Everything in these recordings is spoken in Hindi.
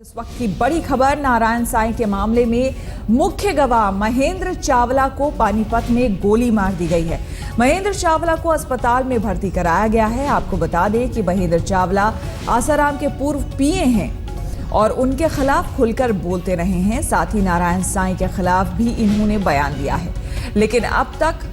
इस वक्त की बड़ी खबर नारायण साईं के मामले में मुख्य गवाह महेंद्र चावला को पानीपत में गोली मार दी गई है। महेंद्र चावला को अस्पताल में भर्ती कराया गया है। आपको बता दें कि महेंद्र चावला आसाराम के पूर्व पीए हैं और उनके खिलाफ खुलकर बोलते रहे हैं। साथ ही नारायण साईं के खिलाफ भी इन्होंने बयान दिया है, लेकिन अब तक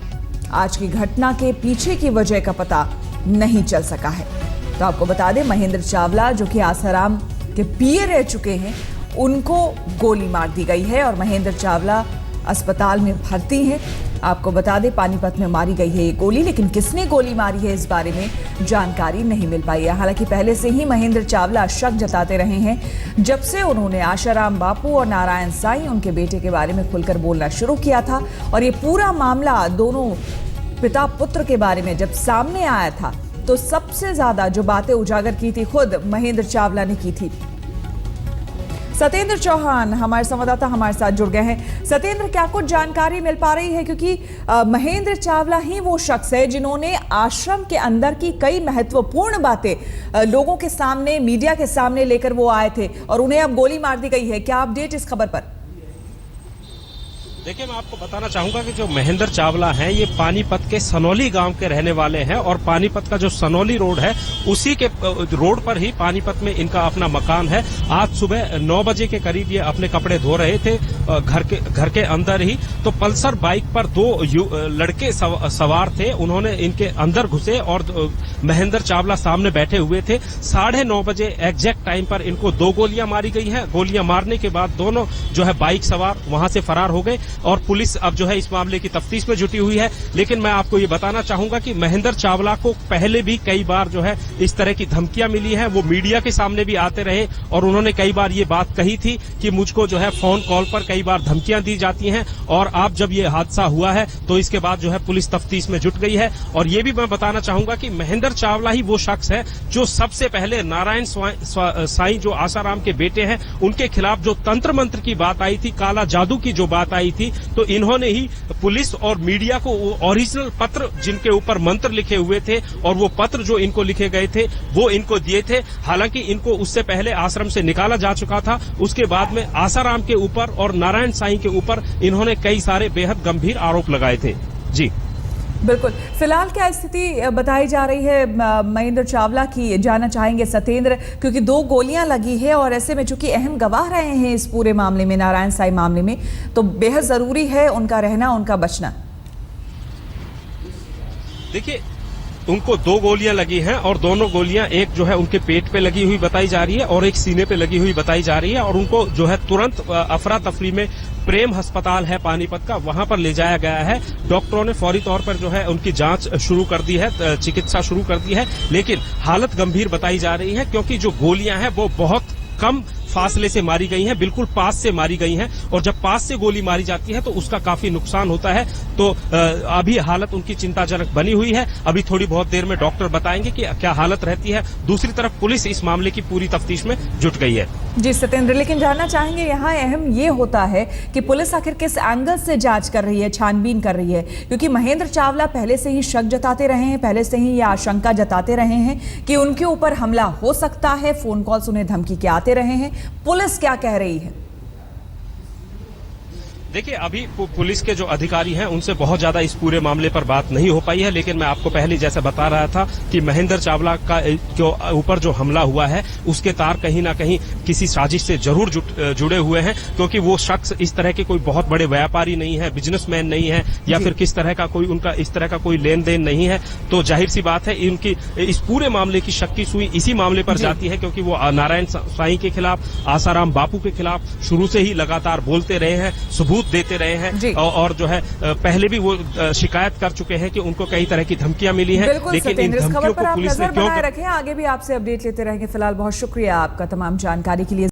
आज की घटना के पीछे की वजह का पता नहीं चल सका है। तो आपको बता दें, महेंद्र चावला जो कि आसाराम के पीए रह चुके हैं, उनको गोली मार दी गई है और महेंद्र चावला अस्पताल में भर्ती हैं। आपको बता दें, पानीपत में मारी गई है ये गोली, लेकिन किसने गोली मारी है इस बारे में जानकारी नहीं मिल पाई है। हालांकि पहले से ही महेंद्र चावला शक जताते रहे हैं जब से उन्होंने आसाराम बापू और नारायण साईं उनके बेटे के बारे में खुलकर बोलना शुरू किया था। और ये पूरा मामला दोनों पिता पुत्र के बारे में जब सामने आया था तो सबसे ज्यादा जो बातें उजागर की थी खुद महेंद्र चावला ने की थी। सत्येंद्र चौहान हमारे संवाददाता हमारे साथ जुड़ गए हैं। सत्येंद्र, क्या कुछ जानकारी मिल पा रही है, क्योंकि महेंद्र चावला ही वो शख्स है जिन्होंने आश्रम के अंदर की कई महत्वपूर्ण बातें लोगों के सामने, मीडिया के सामने लेकर वो आए थे और उन्हें अब गोली मार दी गई है। क्या अपडेट इस खबर पर? देखिए, मैं आपको बताना चाहूंगा कि जो महेंद्र चावला हैं, ये पानीपत के सनौली गांव के रहने वाले हैं और पानीपत का जो सनौली रोड है उसी के रोड पर ही पानीपत में इनका अपना मकान है। आज सुबह 9 बजे के करीब ये अपने कपड़े धो रहे थे घर के अंदर ही, तो पल्सर बाइक पर दो लड़के सवार थे। उन्होंने इनके अंदर घुसे और महेंद्र चावला सामने बैठे हुए थे। 9:30 बजे एग्जैक्ट टाइम पर इनको 2 गोलियां मारी गई हैं। गोलियां मारने के बाद दोनों जो है बाइक सवार वहां से फरार हो गए और पुलिस अब जो है इस मामले की तफ्तीश में जुटी हुई है। लेकिन मैं आपको ये बताना चाहूंगा कि महेंद्र चावला को पहले भी कई बार जो है इस तरह की धमकियां मिली हैं। वो मीडिया के सामने भी आते रहे और उन्होंने कई बार ये बात कही थी कि मुझको जो है फोन कॉल पर कई बार धमकियां दी जाती हैं। और अब जब ये हादसा हुआ है तो इसके बाद जो है पुलिस तफ्तीश में जुट गई है। और ये भी मैं बताना चाहूंगा कि महेंद्र चावला ही वो शख्स है जो सबसे पहले नारायण साईं जो आसाराम के बेटे हैं उनके खिलाफ जो तंत्र मंत्र की बात आई थी, काला जादू की जो बात आई थी, तो इन्होंने ही पुलिस और मीडिया को ओरिजिनल पत्र जिनके ऊपर मंत्र लिखे हुए थे और वो पत्र जो इनको लिखे गए थे वो इनको दिए थे। हालांकि इनको उससे पहले आश्रम से निकाला जा चुका था। उसके बाद में आसाराम के ऊपर और नारायण साईं के ऊपर इन्होंने कई सारे बेहद गंभीर आरोप लगाए थे। जी बिल्कुल। फिलहाल क्या स्थिति बताई जा रही है महेंद्र चावला की, जानना चाहेंगे सत्येंद्र, क्योंकि 2 गोलियां लगी है और ऐसे में चूंकि अहम गवाह रहे हैं इस पूरे मामले में, नारायण साईं मामले में, तो बेहद जरूरी है उनका रहना, उनका बचना। देखिए, उनको 2 गोलियां लगी हैं और दोनों गोलियां एक जो है उनके पेट पे लगी हुई बताई जा रही है और एक सीने पे लगी हुई बताई जा रही है। और उनको जो है तुरंत अफरा तफरी में प्रेम अस्पताल है पानीपत का, वहां पर ले जाया गया है। डॉक्टरों ने फौरी तौर पर जो है उनकी जांच शुरू कर दी है, चिकित्सा शुरू कर दी है, लेकिन हालत गंभीर बताई जा रही है क्योंकि जो गोलियां हैं वो बहुत कम फासले से मारी गई हैं, बिल्कुल पास से मारी गई हैं। और जब पास से गोली मारी जाती है तो उसका काफी नुकसान होता है। तो अभी हालत उनकी चिंताजनक बनी हुई है। अभी थोड़ी बहुत देर में डॉक्टर बताएंगे कि क्या हालत रहती है। दूसरी तरफ पुलिस इस मामले की पूरी तफ्तीश में जुट गई है। जी सत्येंद्र, लेकिन जानना चाहेंगे यहाँ अहम ये होता है कि पुलिस आखिर किस एंगल से जांच कर रही है, छानबीन कर रही है, क्योंकि महेंद्र चावला पहले से ही शक जताते रहे हैं, पहले से ही ये आशंका जताते रहे हैं कि उनके ऊपर हमला हो सकता है। फोन कॉल्स उन्हें धमकी के आते रहे हैं। पुलिस क्या कह रही है? देखिए, अभी पुलिस के जो अधिकारी हैं उनसे बहुत ज्यादा इस पूरे मामले पर बात नहीं हो पाई है, लेकिन मैं आपको पहले जैसे बता रहा था कि महेंद्र चावला का ऊपर जो हमला हुआ है उसके तार कहीं ना कहीं किसी साजिश से जरूर जुड़े हुए हैं, क्योंकि वो शख्स इस तरह के कोई बहुत बड़े व्यापारी नहीं है, बिजनेसमैन नहीं है, या फिर किस तरह का कोई उनका इस तरह का कोई लेन देन नहीं है। तो जाहिर सी बात है इनकी इस पूरे मामले की शक की सुई इसी मामले पर जाती है, क्योंकि वो नारायण साईं के खिलाफ, आसाराम बापू के खिलाफ शुरू से ही लगातार बोलते रहे हैं, सबूत देते रहे हैं और जो है पहले भी वो शिकायत कर चुके हैं कि उनको कई तरह की धमकियां मिली हैं। लेकिन इन धमकियों को पुलिस ने क्यों रखे? आगे भी आपसे अपडेट लेते रहेंगे। फिलहाल बहुत शुक्रिया आपका तमाम जानकारी के लिए।